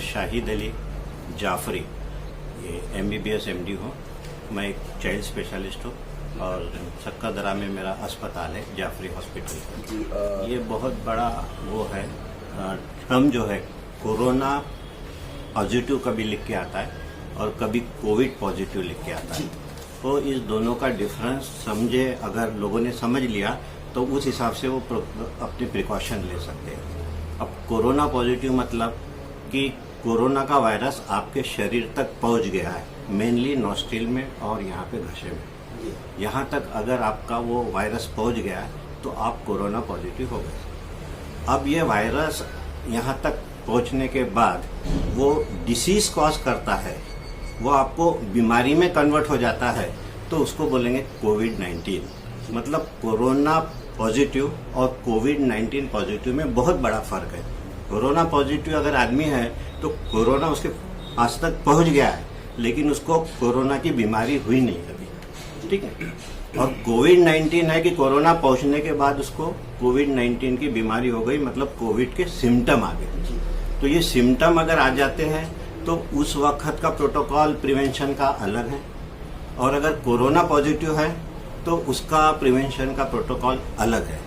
शाहिद अली जाफरी, ये MBBS MD हूँ। मैं एक चाइल्ड स्पेशलिस्ट हूँ और सक्कादरा में मेरा अस्पताल है, जाफरी हॉस्पिटल। ये बहुत बड़ा वो है टर्म जो है, कोरोना पॉजिटिव कभी लिख के आता है और कभी कोविड पॉजिटिव लिख के आता है। तो इस दोनों का डिफरेंस समझे, अगर लोगों ने समझ लिया तो उस हिसाब से वो अपने प्रिकॉशन ले सकते हैं। अब कोरोना पॉजिटिव मतलब कि कोरोना का वायरस आपके शरीर तक पहुंच गया है, मेनली नॉस्ट्रिल में और यहाँ पे घसे में। यहाँ तक अगर आपका वो वायरस पहुंच गया है तो आप कोरोना पॉजिटिव हो गए। अब ये वायरस यहाँ तक पहुंचने के बाद वो डिसीज कॉज करता है, वो आपको बीमारी में कन्वर्ट हो जाता है, तो उसको बोलेंगे कोविड-19। मतलब कोरोना पॉजिटिव और कोविड-19 पॉजिटिव में बहुत बड़ा फर्क है। कोरोना पॉजिटिव अगर आदमी है तो कोरोना उसके पास तक पहुंच गया है, लेकिन उसको कोरोना की बीमारी हुई नहीं अभी, ठीक है। और कोविड-19 है कि कोरोना पहुंचने के बाद उसको कोविड-19 की बीमारी हो गई, मतलब कोविड के सिम्टम आ गए। तो ये सिम्टम अगर आ जाते हैं तो उस वक्त का प्रोटोकॉल प्रिवेंशन का अलग है, और अगर कोरोना पॉजिटिव है तो उसका प्रिवेंशन का प्रोटोकॉल अलग है।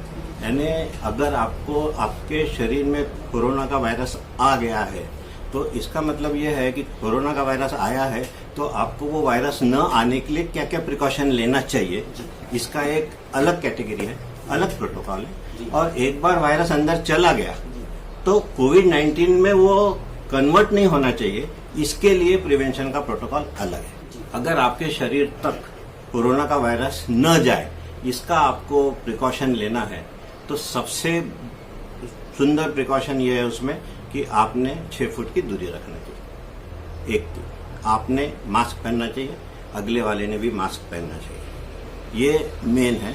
यानी अगर आपको आपके शरीर में कोरोना का वायरस आ गया है तो इसका मतलब ये है कि कोरोना का वायरस आया है तो आपको वो वायरस न आने के लिए क्या क्या प्रिकॉशन लेना चाहिए, इसका एक अलग कैटेगरी है, अलग प्रोटोकॉल है। और एक बार वायरस अंदर चला गया तो कोविड-19 में वो कन्वर्ट नहीं होना चाहिए, इसके लिए प्रिवेंशन का प्रोटोकॉल अलग है। अगर आपके शरीर तक कोरोना का वायरस न जाए, इसका आपको प्रिकॉशन लेना है, तो सबसे सुंदर प्रिकॉशन ये है उसमें कि आपने 6 फुट की दूरी रखना चाहिए। एक तो आपने मास्क पहनना चाहिए, अगले वाले ने भी मास्क पहनना चाहिए, ये मेन है।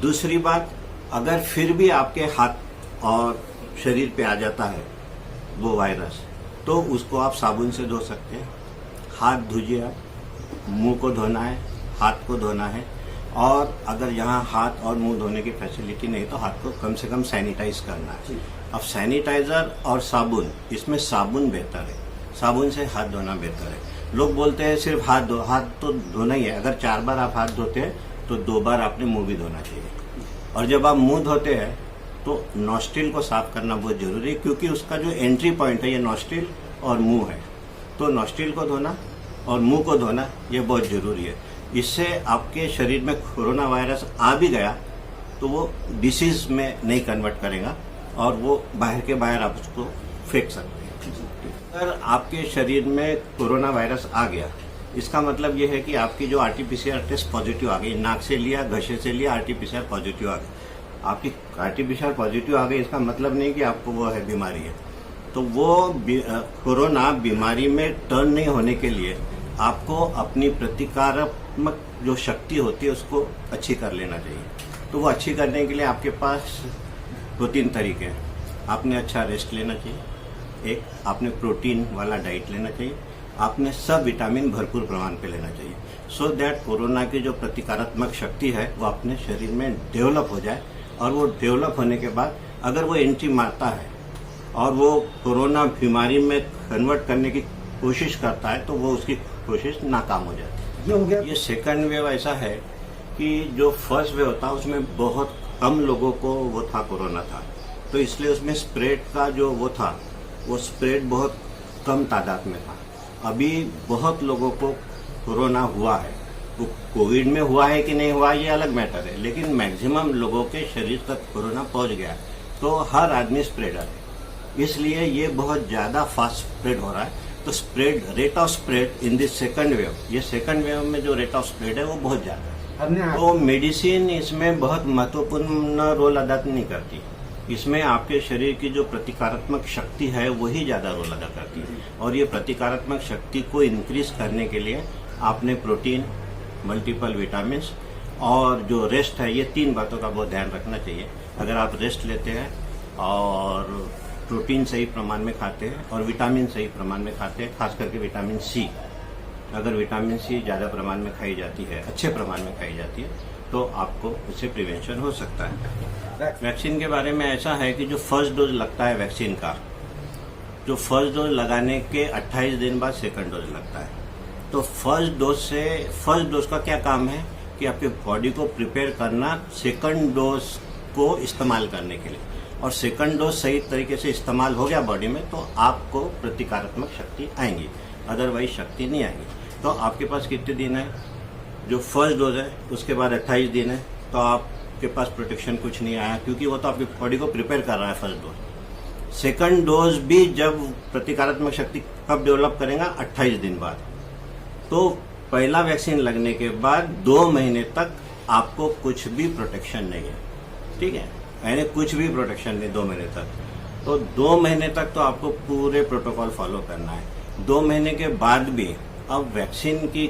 दूसरी बात, अगर फिर भी आपके हाथ और शरीर पे आ जाता है वो वायरस, तो उसको आप साबुन से धो सकते हैं। हाथ धोइए, आप मुंह को धोना है, हाथ को धोना है, और अगर यहाँ हाथ और मुंह धोने की फैसिलिटी नहीं तो हाथ को कम से कम सैनिटाइज करना है। अब सैनिटाइजर और साबुन, इसमें साबुन बेहतर है, साबुन से हाथ धोना बेहतर है। लोग बोलते हैं सिर्फ हाथ धो, हाथ तो धोना ही है। अगर 4 बार आप हाथ धोते हैं तो 2 बार आपने मुंह भी धोना चाहिए। और जब आप मुंह धोते हैं तो नॉस्ट्रिल को साफ करना बहुत जरूरी है, क्योंकि उसका जो एंट्री पॉइंट है ये नॉस्ट्रिल और मुंह है। तो नॉस्ट्रिल को धोना और मुंह को धोना ये बहुत जरूरी है। इससे आपके शरीर में कोरोना वायरस आ भी गया तो वो डिसीज में नहीं कन्वर्ट करेगा और वो बाहर के बाहर आप उसको फेंक सकते हैं। अगर आपके शरीर में कोरोना वायरस आ गया, इसका मतलब ये है कि आपकी जो RT-PCR टेस्ट पॉजिटिव आ गई, नाक से लिया, घसे से लिया, RT-PCR पॉजिटिव आ गई। आपकी RT-PCR पॉजिटिव आ गई, इसका मतलब नहीं कि आपको वो है बीमारी है। तो वो कोरोना बीमारी में टर्न नहीं होने के लिए आपको अपनी प्रतिकारात्मक जो शक्ति होती है उसको अच्छी कर लेना चाहिए। तो वो अच्छी करने के लिए आपके पास 2-3 तरीके हैं। आपने अच्छा रेस्ट लेना चाहिए, एक आपने प्रोटीन वाला डाइट लेना चाहिए, आपने सब विटामिन भरपूर प्रमाण पे लेना चाहिए, सो दैट कोरोना की जो प्रतिकारात्मक शक्ति है वो अपने शरीर में डेवलप हो जाए। और वो डेवलप होने के बाद अगर वो एंट्री मारता है और वो कोरोना बीमारी में कन्वर्ट करने की कोशिश करता है तो वो उसकी कोशिश नाकाम हो जाती है। ये हो गया। ये सेकंड वेव ऐसा है कि जो फर्स्ट वेव था उसमें बहुत कम लोगों को वो था, कोरोना था, तो इसलिए उसमें स्प्रेड का जो वो था वो स्प्रेड बहुत कम तादाद में था। अभी बहुत लोगों को कोरोना हुआ है, वो कोविड में हुआ है कि नहीं हुआ ये अलग मैटर है, लेकिन मैक्सिमम लोगों के शरीर तक कोरोना पहुंच गया है, तो हर आदमी स्प्रेडर है, इसलिए ये बहुत ज्यादा फास्ट स्प्रेड हो रहा है। तो spread, rate of spread in this second wave, ये सेकंड वेव में जो रेट ऑफ स्प्रेड है वो बहुत ज्यादा है। तो मेडिसिन इसमें बहुत महत्वपूर्ण रोल अदा नहीं करती, इसमें आपके शरीर की जो प्रतिकारात्मक शक्ति है वही ज्यादा रोल अदा करती है। और ये प्रतिकारात्मक शक्ति को इंक्रीज करने के लिए आपने प्रोटीन, मल्टीपल विटामिन और जो रेस्ट है, ये 3 बातों का बहुत ध्यान रखना चाहिए। अगर आप रेस्ट लेते हैं और प्रोटीन सही प्रमाण में खाते हैं और विटामिन सही प्रमाण में खाते हैं, खास करके विटामिन सी, अगर विटामिन सी ज़्यादा प्रमाण में खाई जाती है, अच्छे प्रमाण में खाई जाती है, तो आपको उससे प्रिवेंशन हो सकता है। वैक्सीन के बारे में ऐसा है कि जो फर्स्ट डोज लगता है वैक्सीन का, जो फर्स्ट डोज लगाने के 28 दिन बाद सेकंड डोज लगता है। तो फर्स्ट डोज का क्या काम है कि आपके बॉडी को प्रिपेयर करना सेकंड डोज को इस्तेमाल करने के लिए, और सेकंड डोज सही तरीके से इस्तेमाल हो गया बॉडी में तो आपको प्रतिकारात्मक शक्ति आएंगी, अदरवाइज शक्ति नहीं आएगी। तो आपके पास कितने दिन है? जो फर्स्ट डोज है उसके बाद 28 दिन है, तो आपके पास प्रोटेक्शन कुछ नहीं आया, क्योंकि वो तो आपकी बॉडी को प्रिपेयर कर रहा है फर्स्ट डोज। सेकंड डोज भी जब प्रतिकारात्मक शक्ति कब डेवलप करेगा? 28 दिन बाद। तो पहला वैक्सीन लगने के बाद 2 महीने तक आपको कुछ भी प्रोटेक्शन नहीं है, ठीक है, यानी कुछ भी प्रोटेक्शन नहीं 2 महीने तक। तो 2 महीने तक तो आपको पूरे प्रोटोकॉल फॉलो करना है। 2 महीने के बाद भी अब वैक्सीन की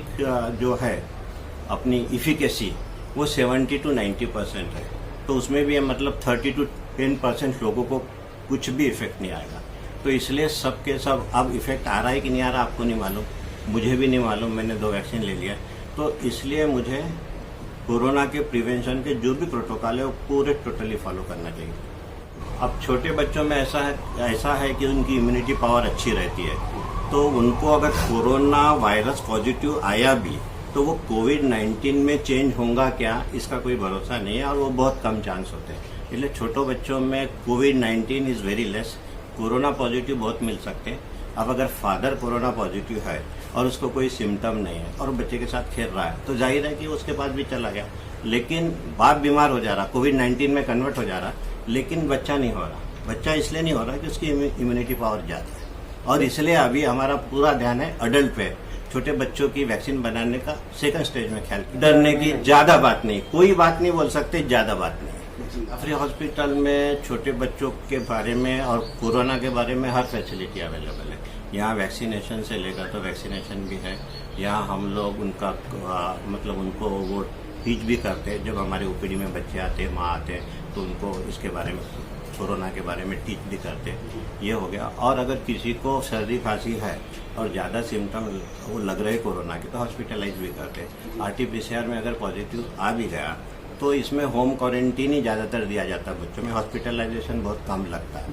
जो है अपनी इफिकेसी वो 70 to 90% है, तो उसमें भी मतलब 30 to 10% लोगों को कुछ भी इफेक्ट नहीं आएगा। तो इसलिए सबके सब अब इफेक्ट आ रहा है कि नहीं आ रहा आपको नहीं मालूम, मुझे भी नहीं मालूम, मैंने 2 वैक्सीन ले लिया। तो इसलिए मुझे कोरोना के प्रिवेंशन के जो भी प्रोटोकॉल है वो पूरे टोटली फॉलो करना चाहिए। अब छोटे बच्चों में ऐसा है कि उनकी इम्यूनिटी पावर अच्छी रहती है, तो उनको अगर कोरोना वायरस पॉजिटिव आया भी तो वो कोविड-19 में चेंज होगा क्या, इसका कोई भरोसा नहीं है, और वो बहुत कम चांस होते हैं। इसलिए छोटों बच्चों में कोविड-19 is very less, corona positive बहुत मिल सकते हैं। अब अगर फादर कोरोना पॉजिटिव है और उसको कोई सिम्टम नहीं है और बच्चे के साथ खेल रहा है, तो जाहिर है कि उसके पास भी चला गया। लेकिन बाप बीमार हो जा रहा, कोविड-19 में कन्वर्ट हो जा रहा, लेकिन बच्चा नहीं हो रहा। बच्चा इसलिए नहीं हो रहा कि उसकी इम्यूनिटी पावर ज़्यादा है, और इसलिए अभी हमारा पूरा ध्यान है अडल्ट पे। छोटे बच्चों की वैक्सीन बनाने का सेकंड स्टेज में ख्याल। डरने की ज्यादा बात नहीं, कोई बात नहीं बोल सकते, ज्यादा बात नहीं। जाफरी हॉस्पिटल में छोटे बच्चों के बारे में और कोरोना के बारे में हर फैसिलिटी अवेलेबल है। यहाँ वैक्सीनेशन से लेकर तो वैक्सीनेशन भी है। यहाँ हम लोग उनका मतलब उनको वो टीच भी करते हैं। जब हमारे ओपीडी में बच्चे आते हैं, माँ आते हैं, तो उनको इसके बारे में, कोरोना के बारे में टीच भी करते हैं। ये हो गया। और अगर किसी को सर्दी खांसी है और ज़्यादा सिम्टम वो लग रहे कोरोना के, तो हॉस्पिटलाइज भी करते हैं। आरटीपीसीआर में अगर पॉजिटिव आ भी गया तो इसमें होम क्वारंटीन ही ज़्यादातर दिया जाता है बच्चों में, हॉस्पिटलाइजेशन बहुत कम लगता है।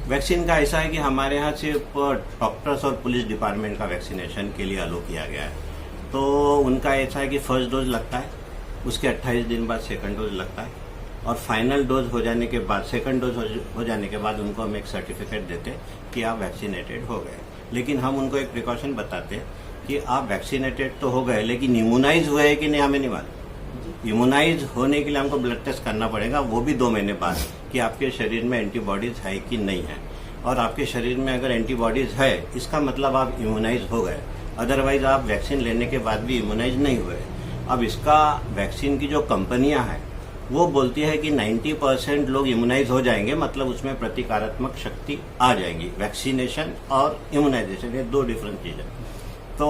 वैक्सीन का ऐसा है कि हमारे यहाँ सिर्फ डॉक्टर्स और पुलिस डिपार्टमेंट का वैक्सीनेशन के लिए अलो किया गया है। तो उनका ऐसा है कि फर्स्ट डोज लगता है, उसके 28 दिन बाद सेकंड डोज लगता है, और फाइनल डोज हो जाने के बाद, सेकंड डोज हो जाने के बाद उनको हम एक सर्टिफिकेट देते कि आप वैक्सीनेटेड हो गए। लेकिन हम उनको एक प्रिकॉशन बताते कि आप वैक्सीनेटेड तो हो गए, लेकिन इम्यूनाइज हुए हैं कि नहीं हमें नहीं मालूम। इम्यूनाइज होने के लिए हमको ब्लड टेस्ट करना पड़ेगा, वो भी 2 महीने बाद, कि आपके शरीर में एंटीबॉडीज है कि नहीं है। और आपके शरीर में अगर एंटीबॉडीज है, इसका मतलब आप इम्यूनाइज हो गए, अदरवाइज आप वैक्सीन लेने के बाद भी इम्यूनाइज नहीं हुए। अब इसका वैक्सीन की जो कंपनियां हैं वो बोलती है कि 90% लोग इम्यूनाइज हो जाएंगे, मतलब उसमें प्रतिकारात्मक शक्ति आ जाएगी। वैक्सीनेशन और इम्यूनाइजेशन ये 2 डिफरेंट चीज़ है। तो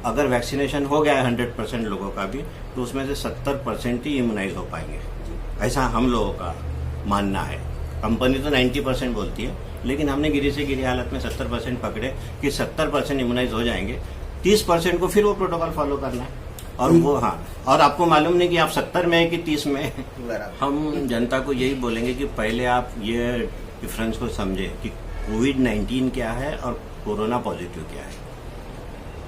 अगर वैक्सीनेशन हो गया है 100% लोगों का भी, तो उसमें से 70% ही इम्यूनाइज हो पाएंगे, ऐसा हम लोगों का मानना है। कंपनी तो 90% बोलती है, लेकिन हमने गिरी से गिरी हालत में 70% पकड़े कि 70% इम्यूनाइज हो जाएंगे। 30% को फिर वो प्रोटोकॉल फॉलो करना है। और वो और आपको मालूम नहीं कि आप 70 में है कि 30 में है। हम जनता को यही बोलेंगे कि पहले आप ये डिफरेंस को समझे कि कोविड-19 क्या है और कोरोना पॉजिटिव क्या है।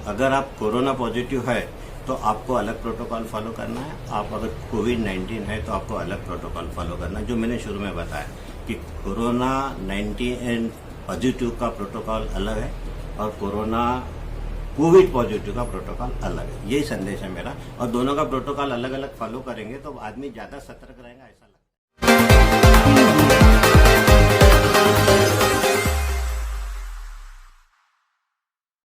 अगर आप कोरोना पॉजिटिव है तो आपको अलग प्रोटोकॉल फॉलो करना है, आप अगर कोविड-19 है तो आपको अलग प्रोटोकॉल फॉलो करना है। जो मैंने शुरू में बताया कि कोरोना-19 पॉजिटिव का प्रोटोकॉल अलग है और कोविड पॉजिटिव का प्रोटोकॉल अलग है। यही संदेश है मेरा, और दोनों का प्रोटोकॉल अलग अलग फॉलो करेंगे तो आदमी ज्यादा सतर्क रहेगा। ऐसा